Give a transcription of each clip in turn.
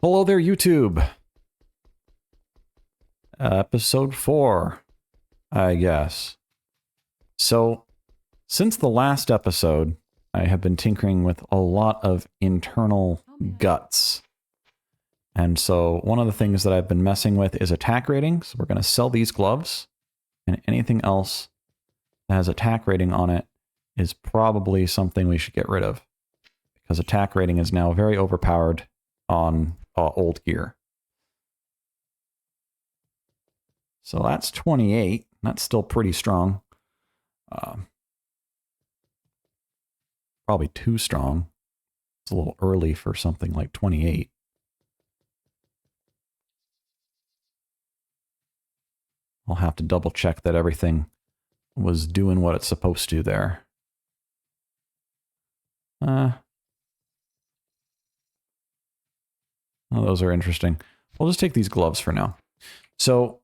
Hello there, YouTube. Episode 4, I guess. So, since the last episode, I have been tinkering with a lot of internal guts. And so, one of the things that I've been messing with is attack ratings. We're going to sell these gloves, and anything else that has attack rating on it is probably something we should get rid of. Because attack rating is now very overpowered on old gear. So that's 28. That's still pretty strong. Probably too strong. It's a little early for something like 28. I'll have to double check that everything was doing what it's supposed to there. Oh, those are interesting. We'll just take these gloves for now. So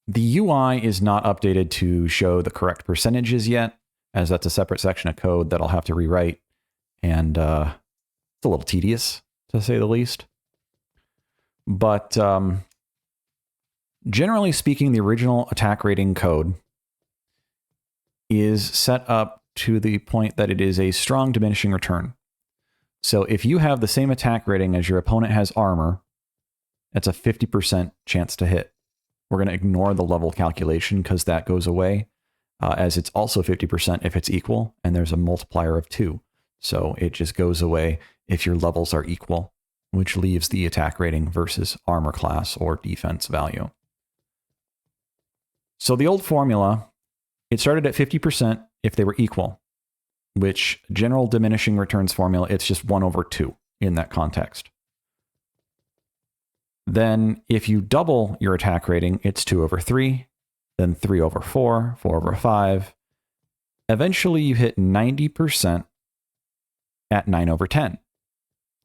the UI is not updated to show the correct percentages yet, as that's a separate section of code that I'll have to rewrite. And it's a little tedious, to say the least. But generally speaking, the original attack rating code is set up to the point that it is a strong diminishing return. So if you have the same attack rating as your opponent has armor, it's a 50% chance to hit. We're going to ignore the level calculation because that goes away, as it's also 50% if it's equal, and there's a multiplier of 2. So it just goes away if your levels are equal, which leaves the attack rating versus armor class or defense value. So the old formula, it started at 50% if they were equal, which general diminishing returns formula, it's just 1 over 2 in that context. Then if you double your attack rating, it's 2 over 3, then 3 over 4, 4 over 5. Eventually you hit 90% at 9 over 10.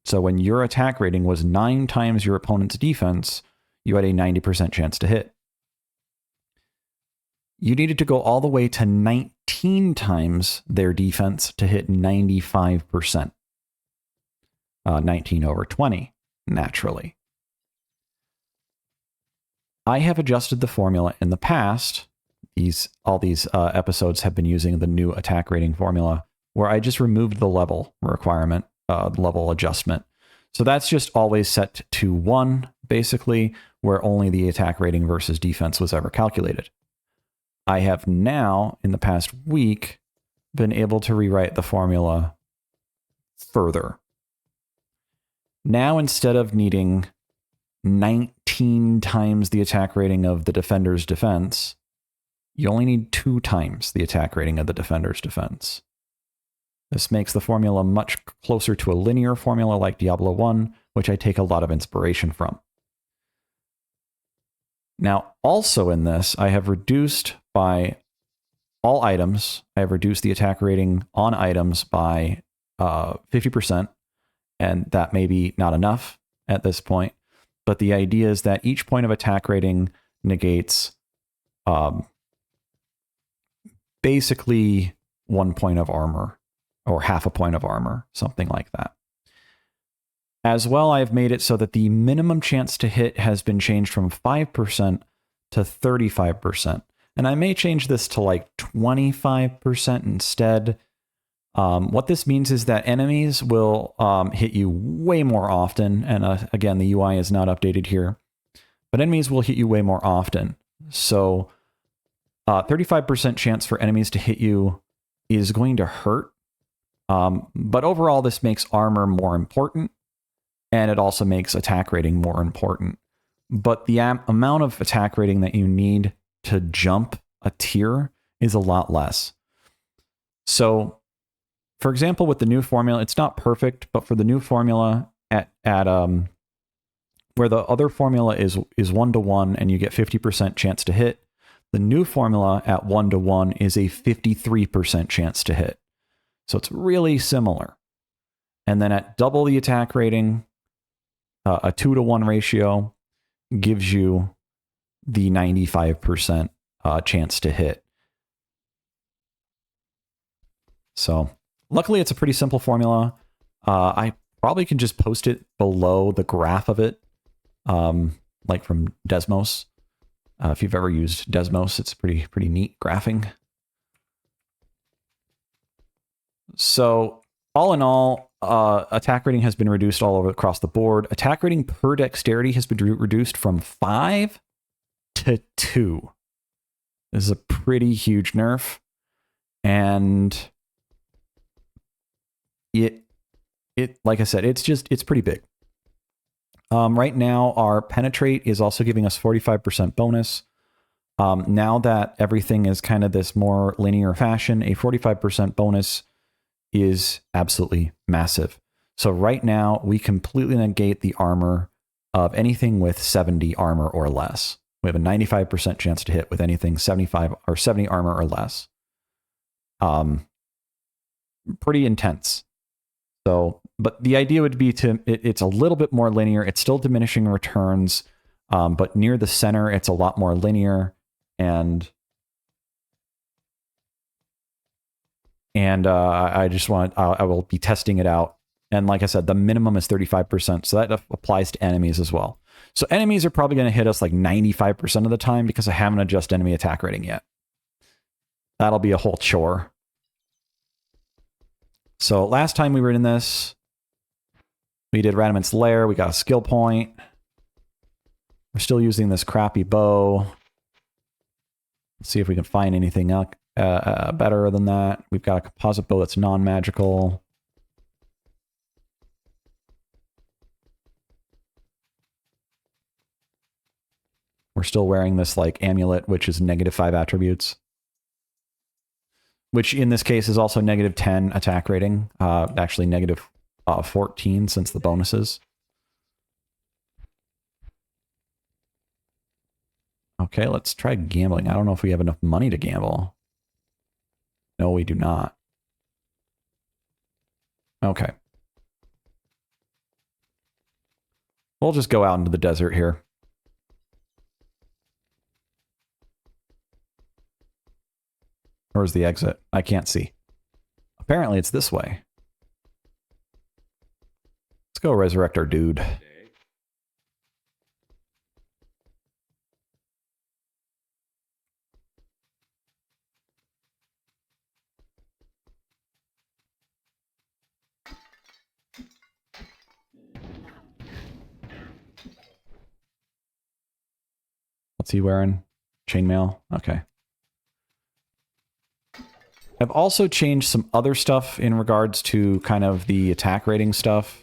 So when your attack rating was 9 times your opponent's defense, you had a 90% chance to hit. You needed to go all the way to 19 times their defense to hit 95%. 19 over 20, naturally. I have adjusted the formula in the past. All these episodes have been using the new attack rating formula, where I just removed the level requirement, level adjustment. So that's just always set to 1, basically, where only the attack rating versus defense was ever calculated. I have now, in the past week, been able to rewrite the formula further. Now, instead of needing 19 times the attack rating of the defender's defense, you only need 2 times the attack rating of the defender's defense. This makes the formula much closer to a linear formula like Diablo 1, which I take a lot of inspiration from. Now, also in this, I have reduced by all items, I have reduced the attack rating on items by 50%, and that may be not enough at this point, but the idea is that each point of attack rating negates basically 1 point of armor, or half a point of armor, something like that. As well, I've made it so that the minimum chance to hit has been changed from 5% to 35%. And I may change this to like 25% instead. What this means is that enemies will hit you way more often. And again, the UI is not updated here. But enemies will hit you way more often. So 35% chance for enemies to hit you is going to hurt. But overall, this makes armor more important. And it also makes attack rating more important. But the amount of attack rating that you need to jump a tier is a lot less. So, for example, with the new formula, it's not perfect, but for the new formula at where the other formula is 1-to-1 and you get 50% chance to hit, the new formula at 1-to-1 is a 53% chance to hit. So it's really similar. And then at double the attack rating, a 2-to-1 ratio gives you the 95% chance to hit. So luckily, it's a pretty simple formula. I probably can just post it below the graph of it, like from Desmos. If you've ever used Desmos, it's pretty neat graphing. So all in all, attack rating has been reduced all over across the board. Attack rating per dexterity has been reduced from 5 to 2. This is a pretty huge nerf, and it like I said, it's pretty big. Right now, our penetrate is also giving us 45% bonus. Now that everything is kind of this more linear fashion, a 45% bonus is absolutely massive. So right now, we completely negate the armor of anything with 70 armor or less. We have a 95% chance to hit with anything 75 or 70 armor or less. Pretty intense. So, but the idea would be it's a little bit more linear. It's still diminishing returns, but near the center, it's a lot more linear. And I just I will be testing it out. And like I said, the minimum is 35%. So that applies to enemies as well. So enemies are probably going to hit us like 95% of the time because I haven't adjusted enemy attack rating yet. That'll be a whole chore. So last time we were in this, we did Radament's Lair. We got a skill point. We're still using this crappy bow. Let's see if we can find anything better than that. We've got a composite bow that's non-magical. We're still wearing this like amulet, which is -5 attributes. Which in this case is also -10 attack rating. Actually -14 since the bonuses. Okay, let's try gambling. I don't know if we have enough money to gamble. No, we do not. Okay. We'll just go out into the desert here. Where's the exit? I can't see. Apparently it's this way. Let's go resurrect our dude. What's he wearing? Chainmail? Okay. I've also changed some other stuff in regards to kind of the attack rating stuff.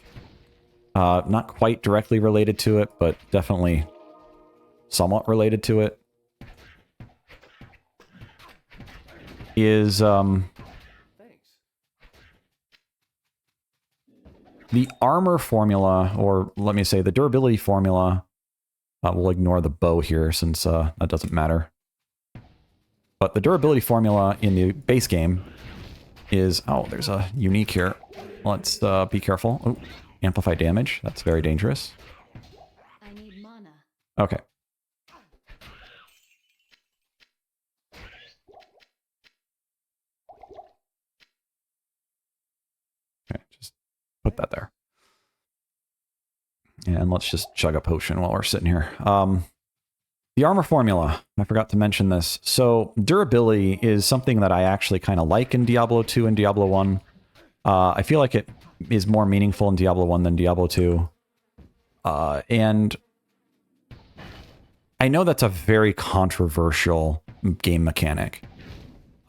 Not quite directly related to it, but definitely somewhat related to it. Is the armor formula, or let me say the durability formula. We'll ignore the bow here since that doesn't matter. But the durability formula in the base game is... Oh, there's a unique here. Let's be careful. Oh, amplify damage. That's very dangerous. I need mana. Okay. Okay, just put that there. And let's just chug a potion while we're sitting here. The armor formula, I forgot to mention this. So durability is something that I actually kind of like in Diablo 2 and Diablo 1. I feel like it is more meaningful in Diablo 1 than Diablo 2. And I know that's a very controversial game mechanic.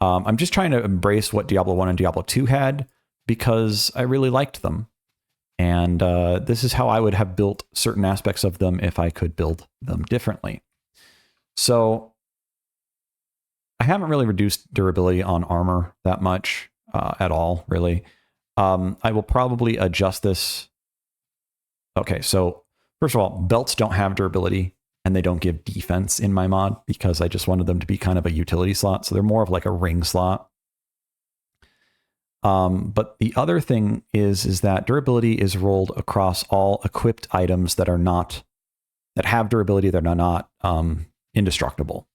I'm just trying to embrace what Diablo 1 and Diablo 2 had because I really liked them. And this is how I would have built certain aspects of them if I could build them differently. So I haven't really reduced durability on armor that much at all, really. I will probably adjust this. Okay, so first of all, belts don't have durability and they don't give defense in my mod because I just wanted them to be kind of a utility slot. So they're more of like a ring slot. But the other thing is that durability is rolled across all equipped items that are not, that have durability that are not indestructible.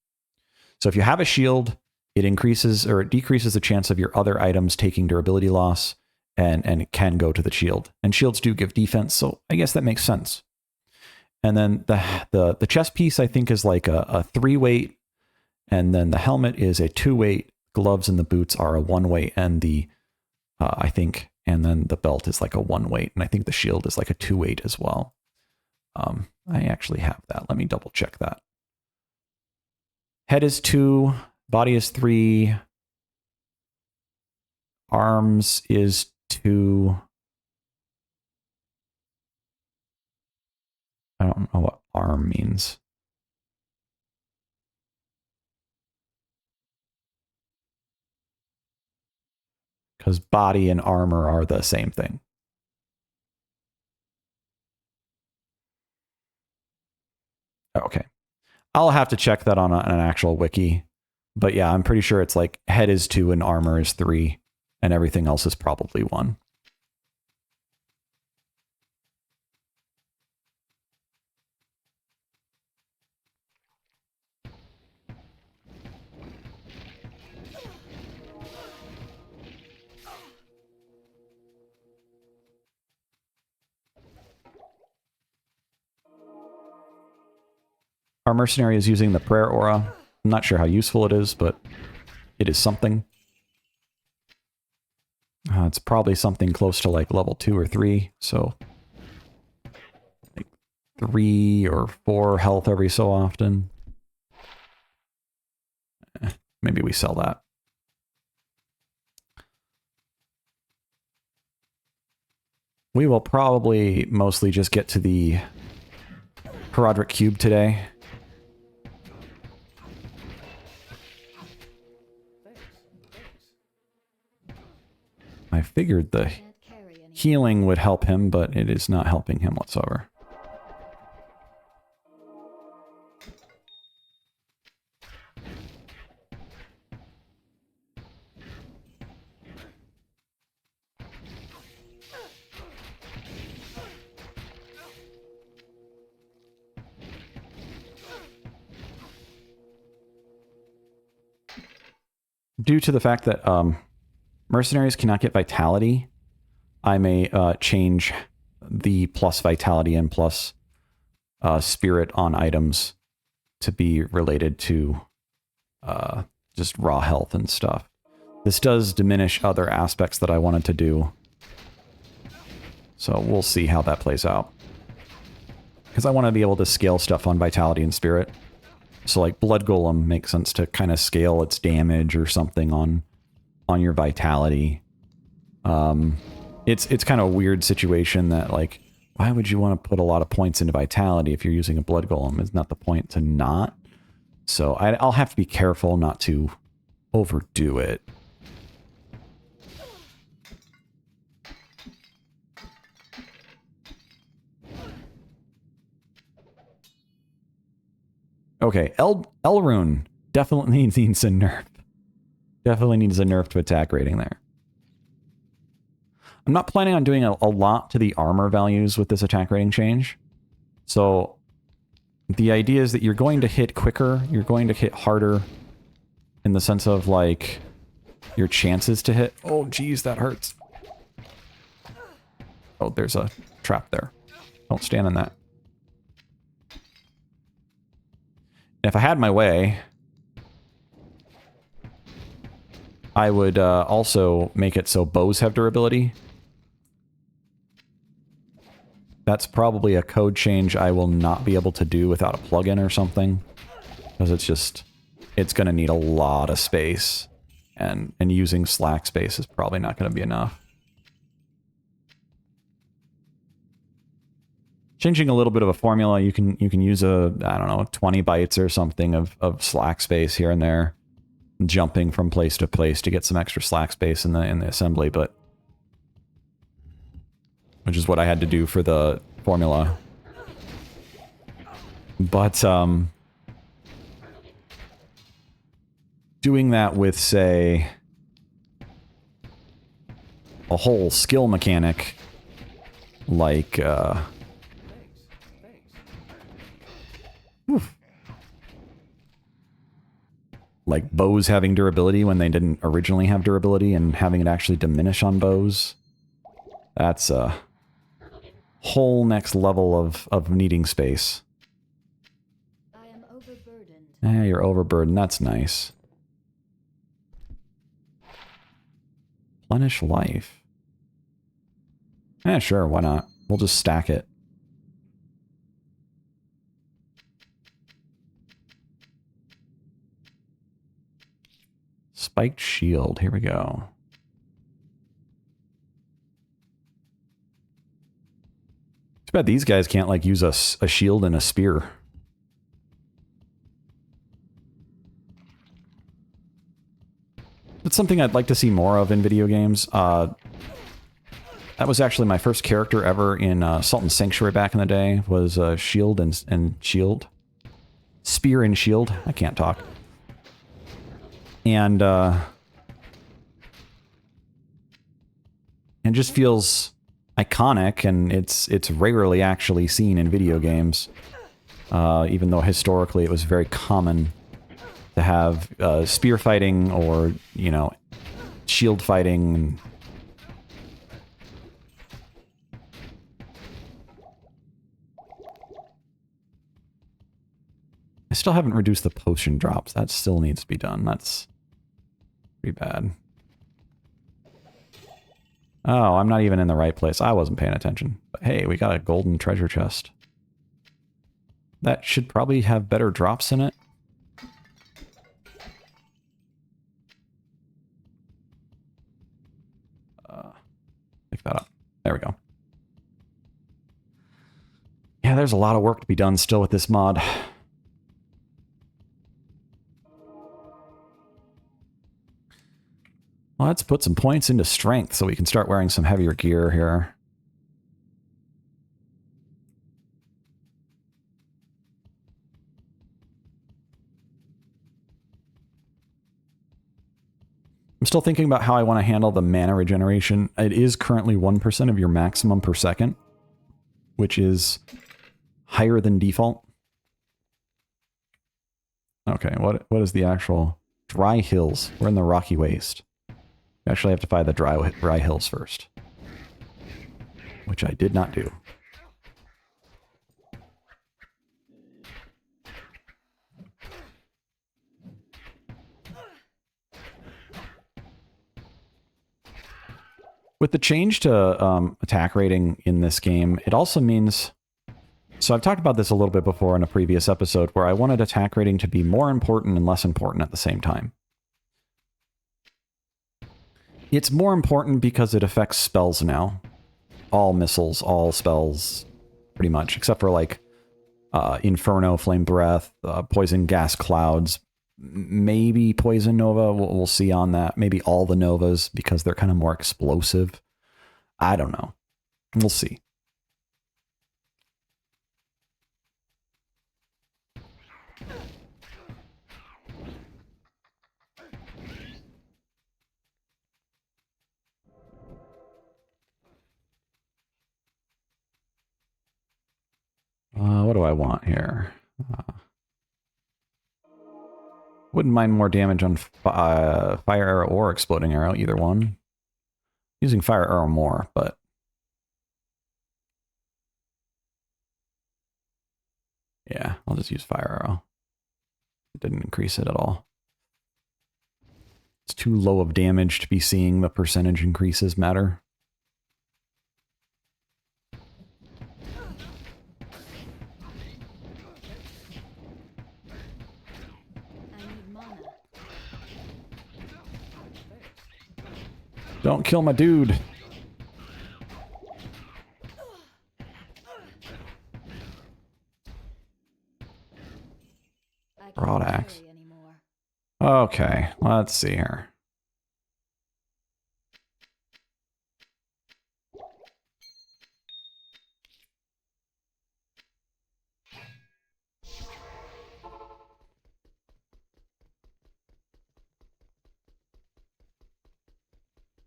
So if you have a shield, it increases or it decreases the chance of your other items taking durability loss. and it can go to the shield. And shields do give defense, so I guess that makes sense. And then the chest piece, I think, is like a 3-weight, and then the helmet is a 2-weight. Gloves and the boots are a 1-weight, and the I think, and then the belt is like a 1-weight, and I think the shield is like a 2-weight as well. I actually have that. Let me double check that. Head is 2, body is 3, arms is 2. I don't know what arm means. Because body and armor are the same thing. Okay. I'll have to check that on an actual wiki. But yeah, I'm pretty sure it's like head is 2 and armor is 3, and everything else is probably 1. Our mercenary is using the prayer aura. I'm not sure how useful it is, but it is something. It's probably something close to like level 2 or 3, so like 3 or 4 health every so often. Maybe we sell that. We will probably mostly just get to the horadric cube today. I figured the healing would help him, but it is not helping him whatsoever. Due to the fact that mercenaries cannot get vitality, I may change the plus vitality and plus spirit on items to be related to just raw health and stuff. This does diminish other aspects that I wanted to do. So we'll see how that plays out. Because I want to be able to scale stuff on vitality and spirit. So like Blood Golem makes sense to kind of scale its damage or something on your vitality. It's kind of a weird situation that like, why would you want to put a lot of points into vitality if you're using a Blood Golem? Isn't that the point to not? So I'll have to be careful not to overdo it. Okay, Elrune definitely needs a nerf. Definitely needs a nerf to attack rating there. I'm not planning on doing a lot to the armor values with this attack rating change. So the idea is that you're going to hit quicker, you're going to hit harder in the sense of like your chances to hit. Oh geez, that hurts. Oh, there's a trap there. Don't stand in that. If I had my way, I would also make it so bows have durability. That's probably a code change I will not be able to do without a plugin or something. Because it's going to need a lot of space. And using slack space is probably not going to be enough. Changing a little bit of a formula, you can use a, I don't know, 20 bytes or something of slack space here and there, jumping from place to place to get some extra slack space in the assembly, but which is what I had to do for the formula. But doing that with, say, a whole skill mechanic like like bows having durability when they didn't originally have durability and having it actually diminish on bows That's a whole next level of needing space. I am overburdened. Eh, you're overburdened. That's nice. Replenish life. Eh, sure, why not? We'll just stack it. Spiked shield. Here we go. Too bad these guys can't, like, use a shield and a spear. That's something I'd like to see more of in video games. That was actually my first character ever in Salt and Sanctuary back in the day, was shield and shield. Spear and shield. I can't talk. And just feels iconic, and it's rarely actually seen in video games. Even though historically it was very common to have spear fighting or, you know, shield fighting. I still haven't reduced the potion drops. That still needs to be done. That's pretty bad. Oh, I'm not even in the right place. I wasn't paying attention. But hey, we got a golden treasure chest. That should probably have better drops in it. Pick that up. There we go. Yeah, there's a lot of work to be done still with this mod. Well, let's put some points into strength so we can start wearing some heavier gear here. I'm still thinking about how I want to handle the mana regeneration. It is currently 1% of your maximum per second, which is higher than default. Okay, what is the actual... Dry hills. We're in the rocky waste. We actually have to find the dry hills first, which I did not do. With the change to attack rating in this game, it also means... So I've talked about this a little bit before in a previous episode, where I wanted attack rating to be more important and less important at the same time. It's more important because it affects spells now. All missiles, all spells, pretty much, except for like Inferno, Flame Breath, Poison Gas Clouds, maybe Poison Nova, we'll see on that. Maybe all the Novas, because they're kind of more explosive. I don't know. We'll see. What do I want here? Wouldn't mind more damage on fire arrow or exploding arrow, either one. Using fire arrow more, but... Yeah, I'll just use fire arrow. It didn't increase it at all. It's too low of damage to be seeing the percentage increases matter. Don't kill my dude. Broad axe. Okay, let's see here.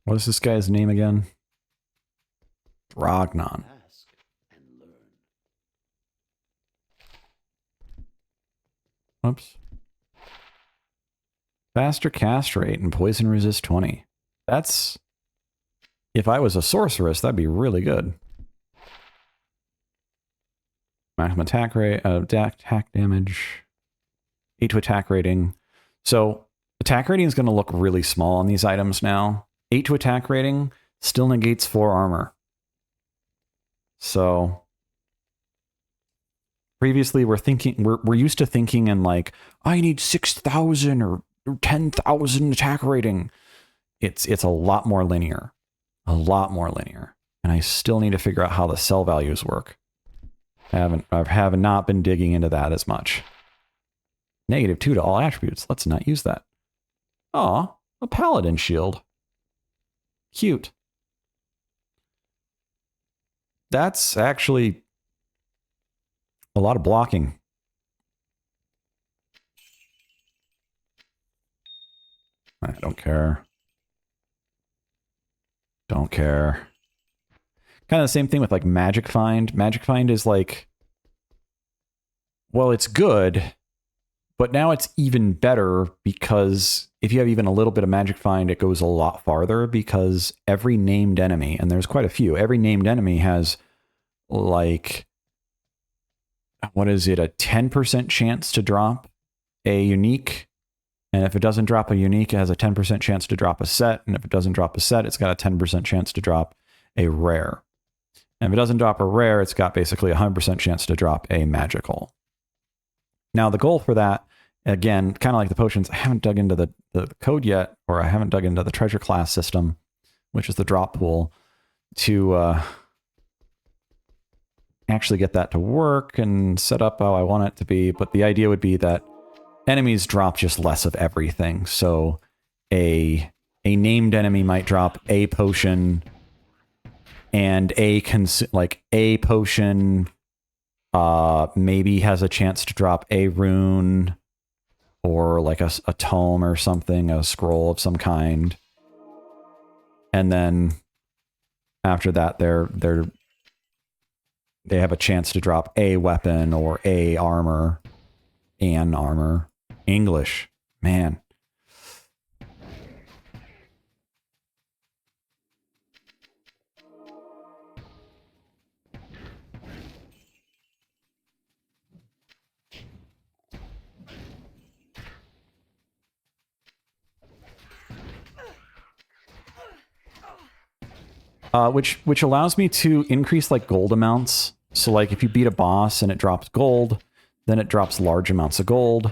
What is this guy's name again? Ragnan. Whoops. Faster cast rate and poison resist 20. That's If I was a sorceress, that'd be really good. Maximum attack rate, attack damage, 8 to attack rating. So attack rating is going to look really small on these items now. 8 to attack rating still negates 4 armor. So previously we're used to thinking in like, I need 6,000 or 10,000 attack rating. It's a lot more linear. A lot more linear. And I still need to figure out how the cell values work. I have not been digging into that as much. -2 to all attributes. Let's not use that. Aw, a paladin shield. Cute. That's actually a lot of blocking. I don't care. Don't care. Kind of the same thing with like Magic Find. Magic Find is like, well, it's good, but now it's even better because if you have even a little bit of Magic Find, it goes a lot farther because every named enemy, and there's quite a few, every named enemy has like, what is it, a 10% chance to drop a unique. And if it doesn't drop a unique, it has a 10% chance to drop a set. And if it doesn't drop a set, it's got a 10% chance to drop a rare. And if it doesn't drop a rare, it's got basically a 100% chance to drop a magical. Now, the goal for that, again, kind of like the potions, I haven't dug into the code yet, or I haven't dug into the treasure class system, which is the drop pool, to actually get that to work and set up how I want it to be. But the idea would be that enemies drop just less of everything. So a named enemy might drop a potion and a potion maybe has a chance to drop a rune or like a tome or something, a scroll of some kind. And then after that, they have a chance to drop a weapon or a armor, an armor. English, man. Which allows me to increase like gold amounts. So like if you beat a boss and it drops gold, then it drops large amounts of gold.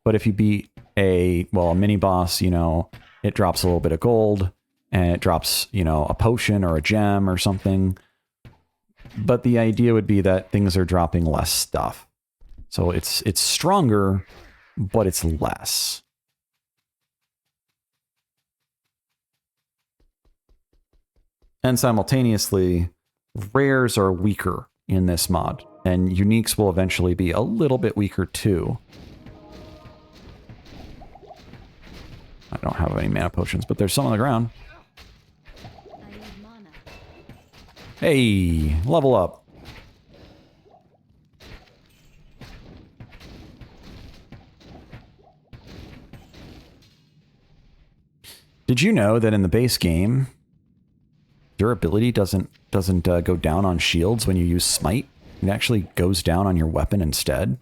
But if you beat a mini boss, you know, it drops a little bit of gold and it drops, you know, a potion or a gem or something. But the idea would be that things are dropping less stuff. So it's stronger, but it's less. And simultaneously, rares are weaker in this mod, and uniques will eventually be a little bit weaker too. I don't have any mana potions, but there's some on the ground. Hey, level up. Did you know that in the base game, durability doesn't go down on shields when you use smite? It actually goes down on your weapon instead.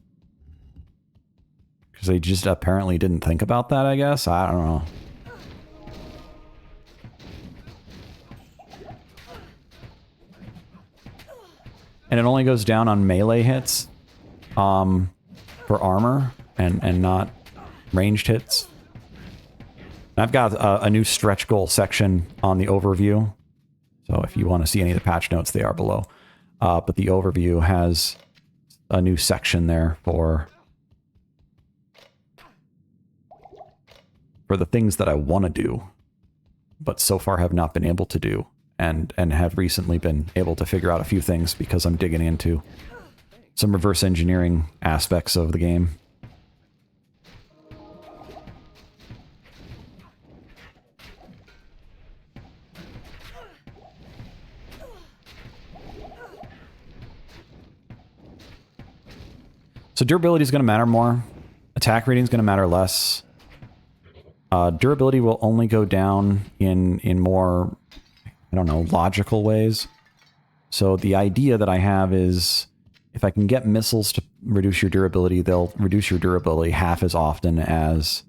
Because they just apparently didn't think about that, I guess. I don't know. And it only goes down on melee hits for armor and not ranged hits. And I've got a new stretch goal section on the overview. So if you want to see any of the patch notes, they are below. But the overview has a new section there for the things that I want to do, but so far have not been able to do, and have recently been able to figure out a few things because I'm digging into some reverse engineering aspects of the game. So durability is going to matter more. Attack rating is going to matter less. Durability will only go down in more I don't know, logical ways. So the idea that I have is if I can get missiles to reduce your durability, they'll reduce your durability half as often as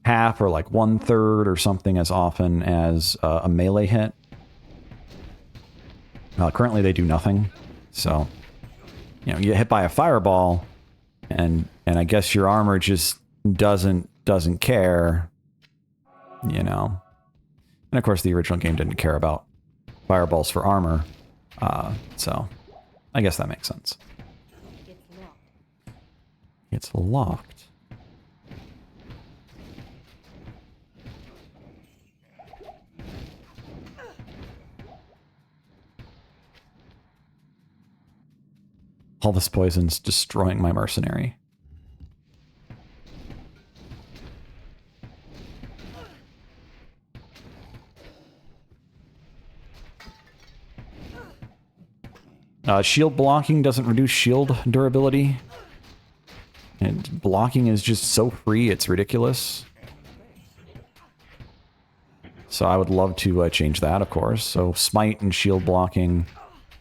half or like 1/3 or something as often as a melee hit. Currently they do nothing. So, you know, you get hit by a fireball and I guess your armor just doesn't care, you know. And of course the original game didn't care about fireballs for armor. So I guess that makes sense. It's locked. It's locked. All this poison's destroying my mercenary. Shield blocking doesn't reduce shield durability. And blocking is just so free, it's ridiculous. So I would love to change that, of course. So smite and shield blocking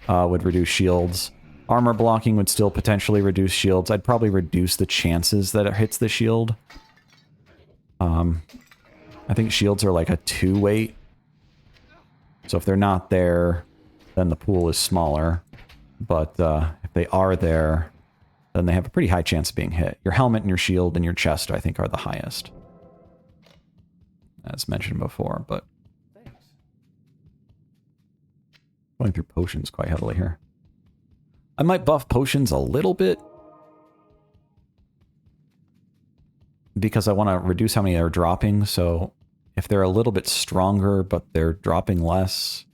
would reduce shields. Armor blocking would still potentially reduce shields. I'd probably reduce the chances that it hits the shield. I think shields are like a 2 weight. So if they're not there, then the pool is smaller. But if they are there, then they have a pretty high chance of being hit. Your helmet and your shield and your chest, I think, are the highest. As mentioned before, but... going through potions quite heavily here. I might buff potions a little bit. Because I want to reduce how many are dropping, so if they're a little bit stronger, but they're dropping less...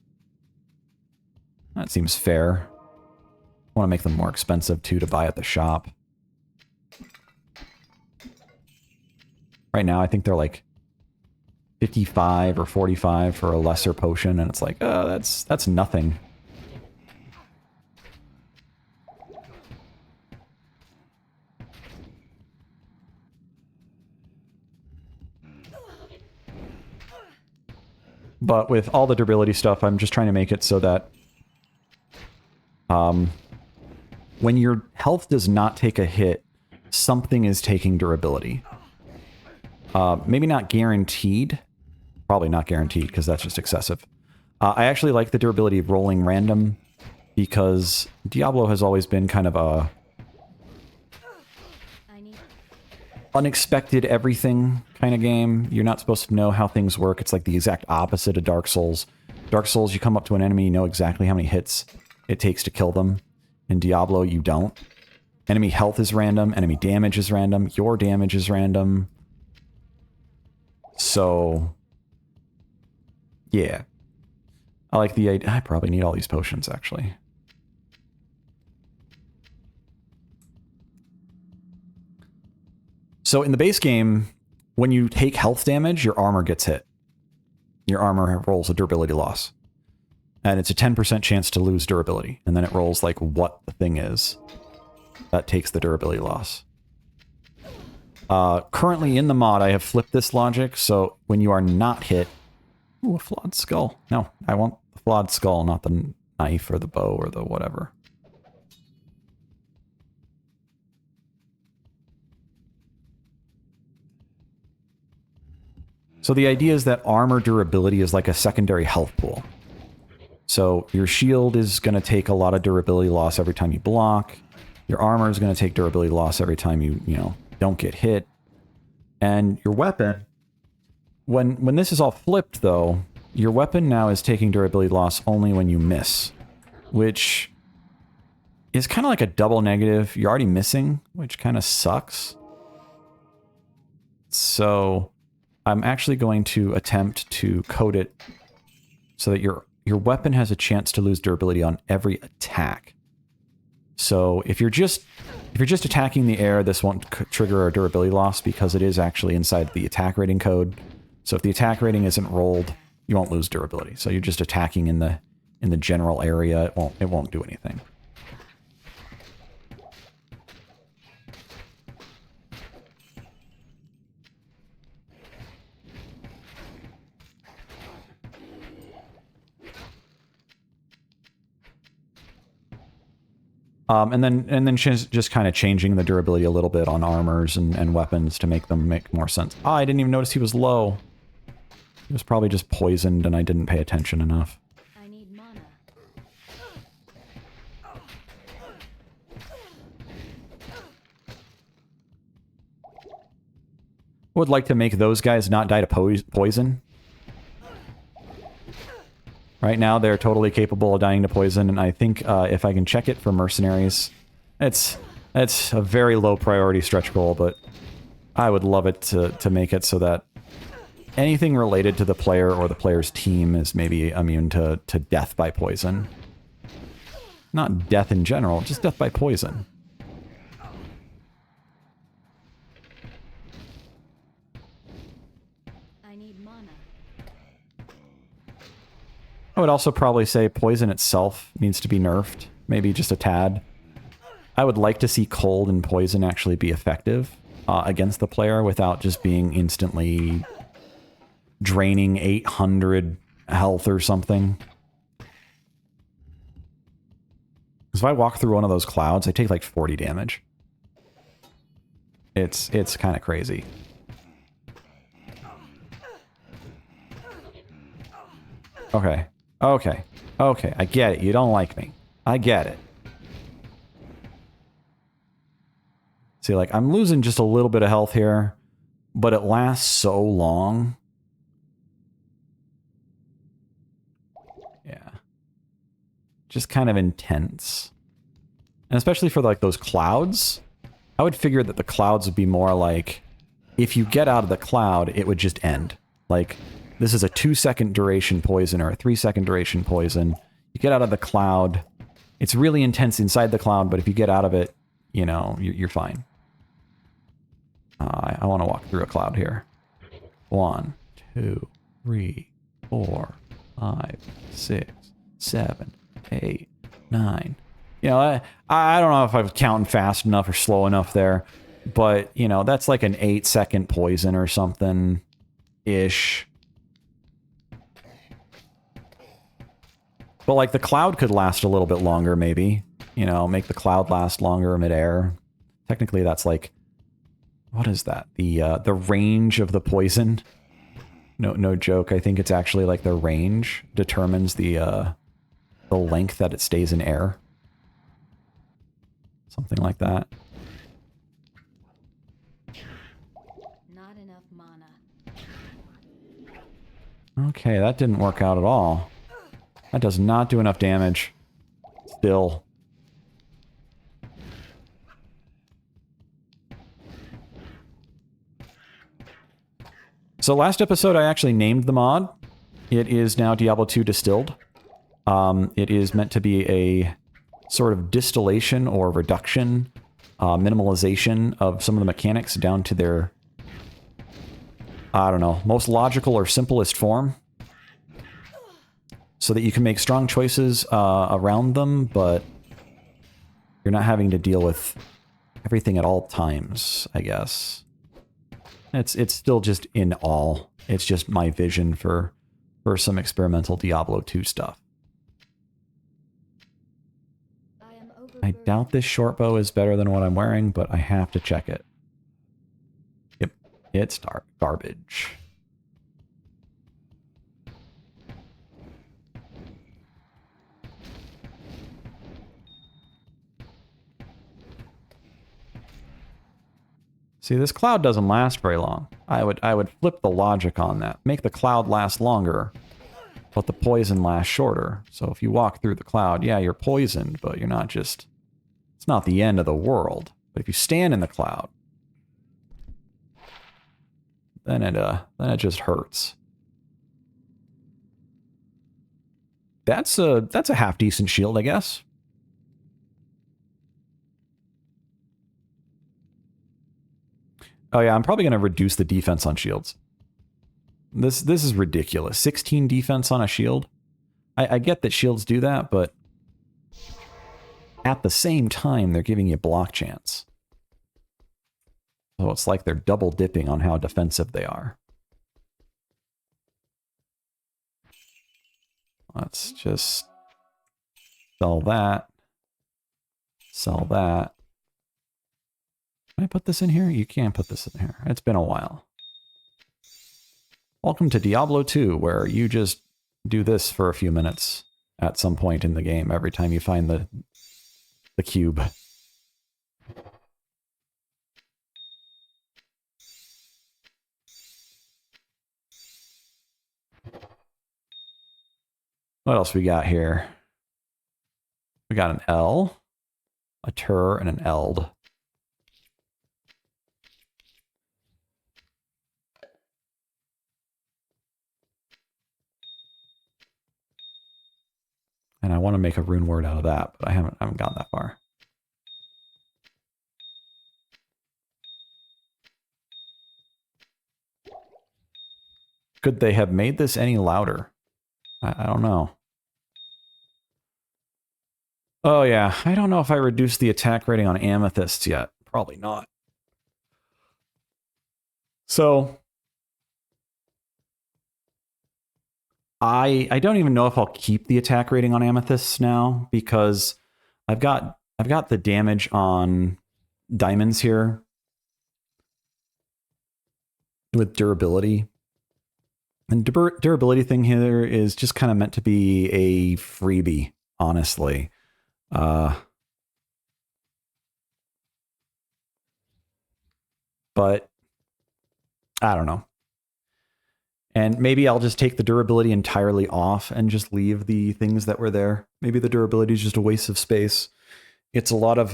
that seems fair. I want to make them more expensive, too, to buy at the shop. Right now, I think they're like 55 or 45 for a lesser potion, and it's like, oh, that's nothing. But with all the durability stuff, I'm just trying to make it so that when your health does not take a hit, something is taking durability. Maybe not guaranteed. Probably not guaranteed, because that's just excessive. I actually like the durability of rolling random, because Diablo has always been kind of a unexpected everything kind of game. You're not supposed to know how things work. It's like the exact opposite of Dark Souls. Dark Souls, you come up to an enemy, you know exactly how many hits it takes to kill them. In Diablo, you don't. Enemy health is random, enemy damage is random, your damage is random. So, yeah. I like the idea. I probably need all these potions, actually. So in the base game, when you take health damage, your armor gets hit. Your armor rolls a durability loss. And it's a 10% chance to lose durability. And then it rolls like what the thing is. That takes the durability loss. Currently in the mod, I have flipped this logic, so when you are not hit... Ooh, a flawed skull. No, I want the flawed skull, not the knife or the bow or the whatever. So the idea is that armor durability is like a secondary health pool. So your shield is going to take a lot of durability loss every time you block. Your armor is going to take durability loss every time you don't get hit. And your weapon, when this is all flipped though, your weapon now is taking durability loss only when you miss, which is kind of like a double negative. You're already missing, which kind of sucks. So I'm actually going to attempt to code it so that your weapon has a chance to lose durability on every attack. So if you're just attacking the air, this won't trigger a durability loss because it is actually inside the attack rating code. So if the attack rating isn't rolled, you won't lose durability. So you're just attacking in the general area, it won't do anything. And then just kind of changing the durability a little bit on armors and weapons to make them make more sense. Ah, I didn't even notice he was low. He was probably just poisoned and I didn't pay attention enough. I need mana. Would like to make those guys not die to poison. Right now, they're totally capable of dying to poison, and I think if I can check it for mercenaries, it's a very low priority stretch goal, but I would love it to make it so that anything related to the player or the player's team is maybe immune to death by poison. Not death in general, just death by poison. I need mana. I would also probably say poison itself needs to be nerfed, maybe just a tad. I would like to see cold and poison actually be effective against the player without just being instantly draining 800 health or something. Because if I walk through one of those clouds, I take like 40 damage. It's kind of crazy. Okay. Okay. Okay. I get it. You don't like me. I get it. See, like, I'm losing just a little bit of health here, but it lasts so long. Yeah. Just kind of intense. And especially for, like, those clouds, I would figure that the clouds would be more like, if you get out of the cloud, it would just end. Like, this is a 2-second duration poison or a 3-second duration poison. You get out of the cloud, it's really intense inside the cloud, but if you get out of it, you know, you're fine. I want to walk through a cloud here. 1, 2, 3, 4, 5, 6, 7, 8, 9. You know, I don't know if I was counting fast enough or slow enough there, but, you know, that's like an 8-second poison or something-ish. But, like, the cloud could last a little bit longer, maybe. You know, make the cloud last longer midair. Technically, that's like... What is that? The range of the poison? No joke. I think it's actually like the range determines the length that it stays in air. Something like that. Not enough mana. Okay, that didn't work out at all. That does not do enough damage. Still. So last episode I actually named the mod. It is now Diablo 2 Distilled. It is meant to be a sort of distillation or reduction, minimalization of some of the mechanics down to their, I don't know, most logical or simplest form. So that you can make strong choices around them, but you're not having to deal with everything at all times, I guess. It's still just in all. It's just my vision for some experimental Diablo 2 stuff. I doubt this short bow is better than what I'm wearing, but I have to check it. Yep, it's garbage. See, this cloud doesn't last very long. I would flip the logic on that. Make the cloud last longer, but the poison lasts shorter. So if you walk through the cloud, yeah, you're poisoned, but you're not just... It's not the end of the world. But if you stand in the cloud, then it just hurts. That's a half decent shield, I guess. Oh yeah, I'm probably going to reduce the defense on shields. This is ridiculous. 16 defense on a shield. I get that shields do that, but at the same time, they're giving you block chance. So it's like they're double dipping on how defensive they are. Let's just sell that. Sell that. Can I put this in here? You can't put this in here. It's been a while. Welcome to Diablo 2, where you just do this for a few minutes at some point in the game every time you find the cube. What else we got here? We got an L, a tur, and an eld. And I want to make a rune word out of that, but I haven't gotten that far. Could they have made this any louder? I don't know. Oh yeah, I don't know if I reduced the attack rating on amethysts yet. Probably not. So I don't even know if I'll keep the attack rating on amethysts now, because I've got the damage on diamonds here with durability. And durability thing here is just kind of meant to be a freebie, honestly. But I don't know. And maybe I'll just take the durability entirely off and just leave the things that were there. Maybe the durability is just a waste of space. It's a lot of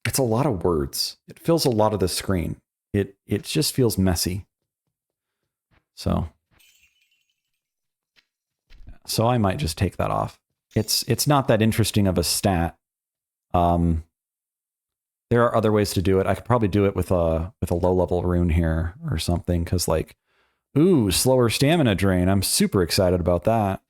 it's a lot of words. It fills a lot of the screen. It just feels messy. So I might just take that off. It's not that interesting of a stat. There are other ways to do it. I could probably do it with a low level rune here or something, because like, ooh, slower stamina drain. I'm super excited about that.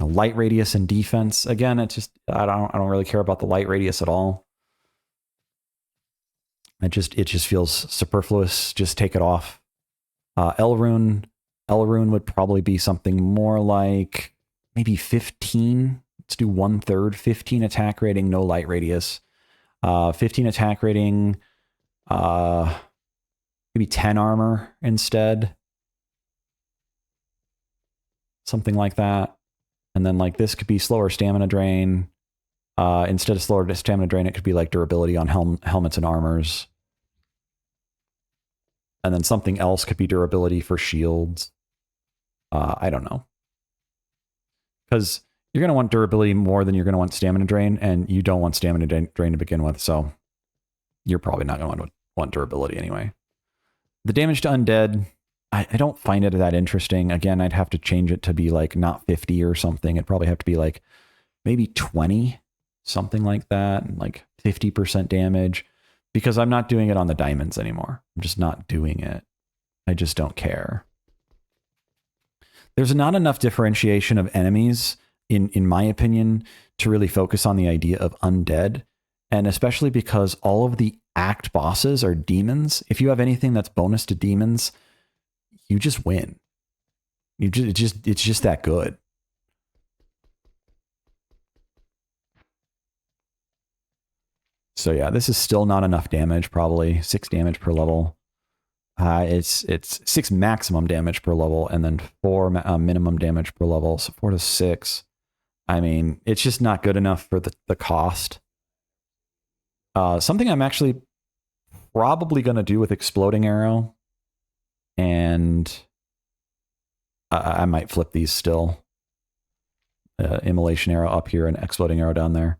Light radius and defense. Again, it's just I don't really care about the light radius at all. It just feels superfluous. Just take it off. L rune would probably be something more like maybe 15. Let's do 1/3, 15 attack rating, no light radius. 15 attack rating, maybe 10 armor instead. Something like that. And then like this could be slower stamina drain. Instead of slower stamina drain, it could be like durability on helmets and armors. And then something else could be durability for shields. I don't know. Because you're going to want durability more than you're going to want stamina drain, and you don't want stamina drain to begin with, so you're probably not going to want durability anyway. The damage to undead, I don't find it that interesting. Again, I'd have to change it to be like not 50 or something. It'd probably have to be like maybe 20, something like that, and like 50% damage, because I'm not doing it on the diamonds anymore. I'm just not doing it. I just don't care. There's not enough differentiation of enemies, in my opinion, to really focus on the idea of undead. And especially because all of the act bosses are demons. If you have anything that's bonus to demons, you just win. It's just that good. So yeah, this is still not enough damage, probably 6 damage per level. It's 6 maximum damage per level, and then 4 minimum damage per level, so 4 to 6. I mean, it's just not good enough for the cost. Something I'm actually probably going to do with Exploding Arrow, and I might flip these still. Immolation Arrow up here and Exploding Arrow down there.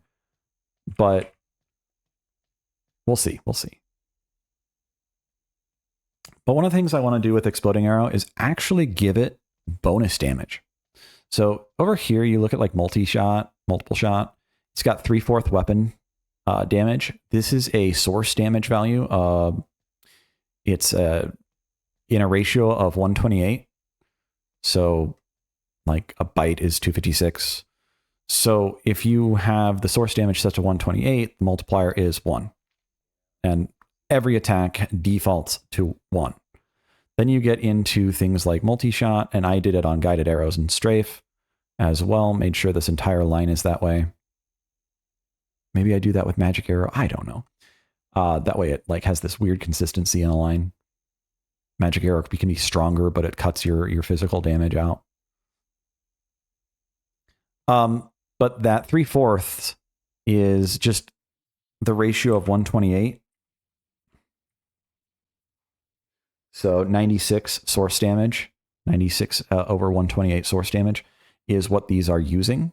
But we'll see. We'll see. But one of the things I want to do with Exploding Arrow is actually give it bonus damage. So over here, you look at like multiple shot. It's got 3/4 weapon damage. This is a source damage value. It's in a ratio of 128. So like a bite is 256. So if you have the source damage set to 128, the multiplier is 1. And every attack defaults to 1. Then you get into things like multi-shot, and I did it on guided arrows and strafe as well. Made sure this entire line is that way. Maybe I do that with magic arrow. I don't know. That way it like has this weird consistency in a line. Magic arrow can be stronger, but it cuts your physical damage out. But that 3/4 is just the ratio of 128. So 96 source damage, 96 over 128 source damage is what these are using.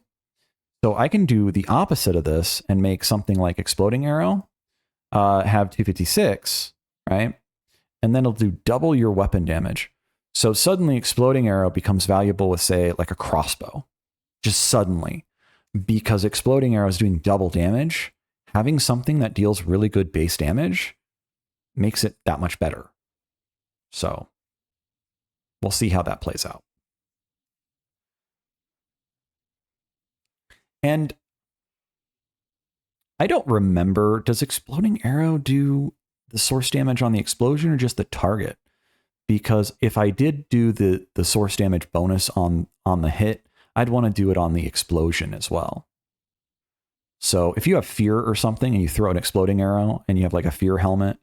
So I can do the opposite of this and make something like exploding arrow, have 256, right? And then it'll do double your weapon damage. So suddenly exploding arrow becomes valuable with, say, like a crossbow. Just suddenly. Because exploding arrow is doing double damage, having something that deals really good base damage makes it that much better. So we'll see how that plays out. And I don't remember, does exploding arrow do the source damage on the explosion or just the target? Because if I did do the source damage bonus on the hit, I'd want to do it on the explosion as well. So if you have fear or something and you throw an exploding arrow and you have like a fear helmet,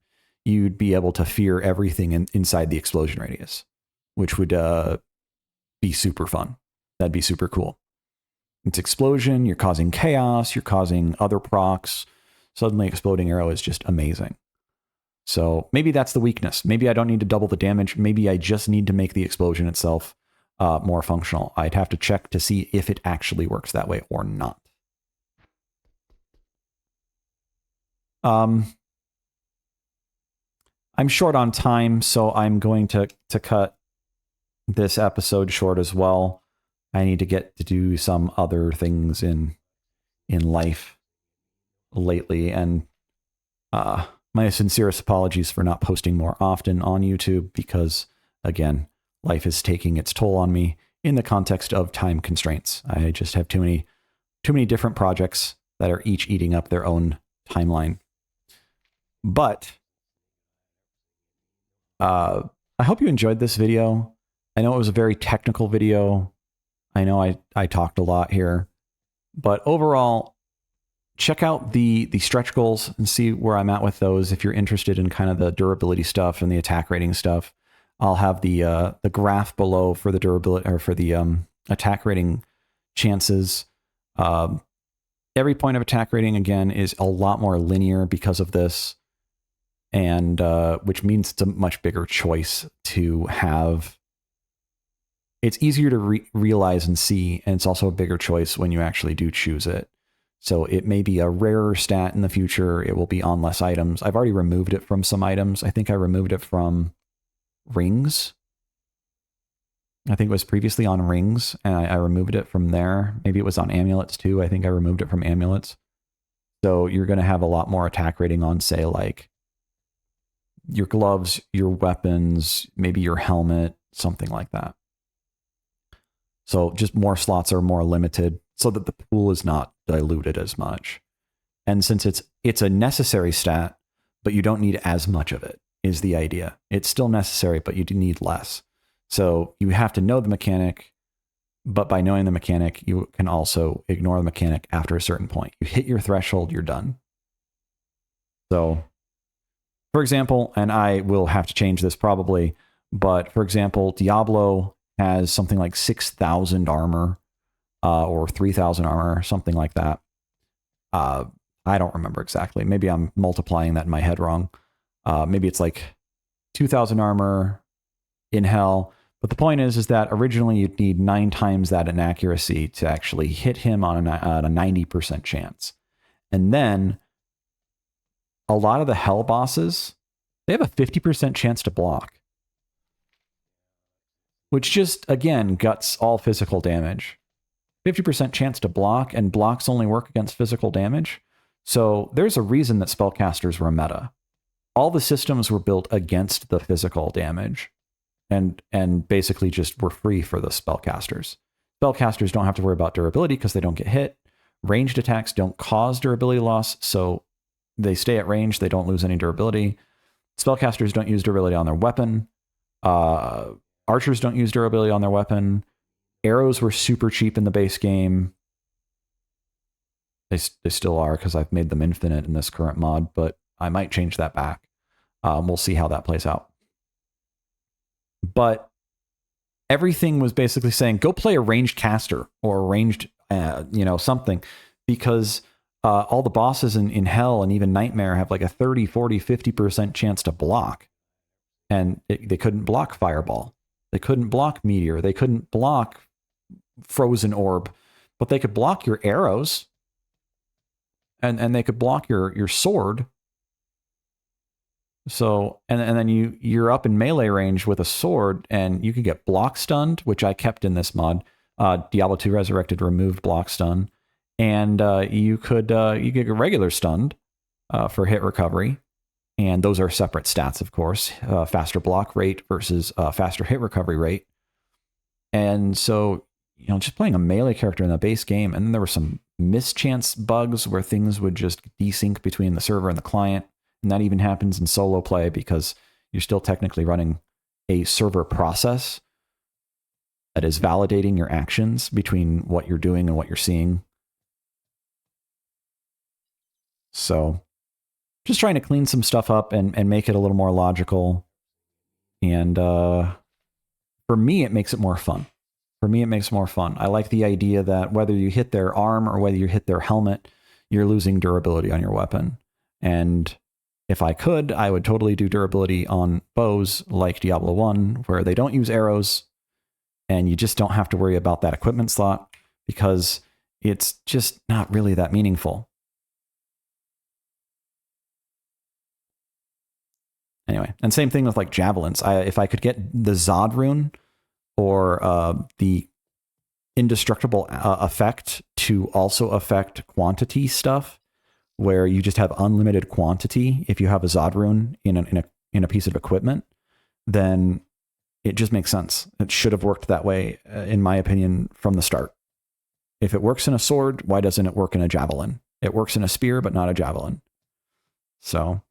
you'd be able to fear everything inside the explosion radius, which would be super fun. That'd be super cool. It's explosion, you're causing chaos, you're causing other procs. Suddenly exploding arrow is just amazing. So maybe that's the weakness. Maybe I don't need to double the damage. Maybe I just need to make the explosion itself more functional. I'd have to check to see if it actually works that way or not. I'm short on time, so I'm going to cut this episode short as well. I need to get to do some other things in life lately, and my sincerest apologies for not posting more often on YouTube because, again, life is taking its toll on me in the context of time constraints. I just have too many different projects that are each eating up their own timeline. But I hope you enjoyed this video. I know it was a very technical video. I know I talked a lot here, but overall, check out the stretch goals and see where I'm at with those. If you're interested in kind of the durability stuff and the attack rating stuff, I'll have the graph below for the durability or for the attack rating chances. Every point of attack rating again is a lot more linear because of this, and which means it's a much bigger choice to have. It's easier to realize and see, and it's also a bigger choice when you actually do choose it. So it may be a rarer stat in the future. It will be on less items. I've already removed it from some items. I think I removed it from rings. I think it was previously on rings, and I removed it from there. Maybe it was on amulets too. I think I removed it from amulets. So you're going to have a lot more attack rating on, say, like your gloves, your weapons, maybe your helmet, something like that. So just more slots are more limited so that the pool is not diluted as much. And since it's a necessary stat, but you don't need as much of it, is the idea. It's still necessary, but you do need less. So you have to know the mechanic, but by knowing the mechanic, you can also ignore the mechanic after a certain point. You hit your threshold, you're done. So, for example, and I will have to change this probably, but for example, Diablo has something like 6,000 armor or 3,000 armor, something like that. I don't remember exactly. Maybe I'm multiplying that in my head wrong. Maybe it's like 2,000 armor in hell. But the point is that originally you'd need 9 times that in accuracy to actually hit him on a 90% chance. And then a lot of the hell bosses, they have a 50% chance to block, which just, again, guts all physical damage. 50% chance to block, and blocks only work against physical damage. So there's a reason that spellcasters were meta. All the systems were built against the physical damage and basically just were free for the spellcasters. Spellcasters don't have to worry about durability because they don't get hit. Ranged attacks don't cause durability loss, so they stay at range. They don't lose any durability. Spellcasters don't use durability on their weapon. Archers don't use durability on their weapon. Arrows were super cheap in the base game. They still are because I've made them infinite in this current mod, but I might change that back. We'll see how that plays out. But everything was basically saying, go play a ranged caster or a ranged, something, because all the bosses in Hell and even Nightmare have like a 30, 40, 50% chance to block. And they couldn't block Fireball. They couldn't block Meteor. They couldn't block Frozen Orb, but they could block your arrows. And they could block your sword. So, and then you're up in melee range with a sword, and you could get block stunned, which I kept in this mod. Diablo 2 Resurrected removed block stun, and you get regular stunned for hit recovery, and those are separate stats, of course. Faster block rate versus faster hit recovery rate, and so just playing a melee character in the base game, and then there were some mischance bugs where things would just desync between the server and the client. And that even happens in solo play because you're still technically running a server process that is validating your actions between what you're doing and what you're seeing. So just trying to clean some stuff up and make it a little more logical. And for me, it makes it more fun. I like the idea that whether you hit their arm or whether you hit their helmet, you're losing durability on your weapon. And if I could, I would totally do durability on bows like Diablo 1, where they don't use arrows, and you just don't have to worry about that equipment slot because it's just not really that meaningful. Anyway, and same thing with like javelins. If I could get the Zod rune or the indestructible effect to also affect quantity stuff, where you just have unlimited quantity if you have a Zod rune in a piece of equipment, then it just makes sense. It should have worked that way, in my opinion, from the start. If it works in a sword, why doesn't it work in a javelin? It works in a spear, but not a javelin. So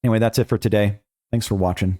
anyway, that's it for today. Thanks for watching.